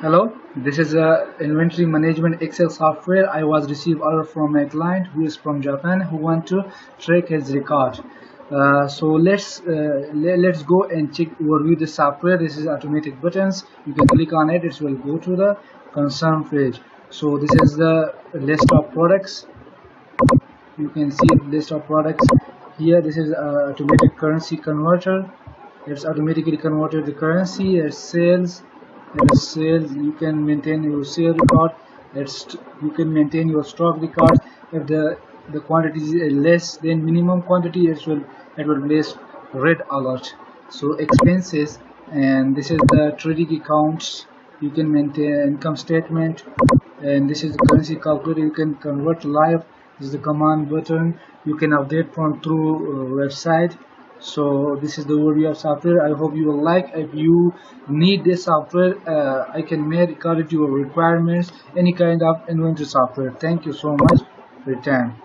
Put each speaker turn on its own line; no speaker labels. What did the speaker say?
Hello, this is a inventory management Excel software. I was received order from my client who is from Japan who want to track his record. So let's go and check overview the software. This is automatic buttons. You can click on it. It will go to the concern page. So this is the list of products. You can see the list of products here. This is automatic currency converter. It's automatically converted the currency. It's sales. You can maintain your sale record. You can maintain your stock record. If the quantity is less than minimum quantity, it will place red alert. So expenses, and this is the trading accounts. You can maintain income statement, and this is the currency calculator. You can convert live. This is the command button. You can update from through website. So this is the overview of software. I hope you will like. If you need this software, I can make according to your requirements any kind of inventory software. Thank you so much for your time.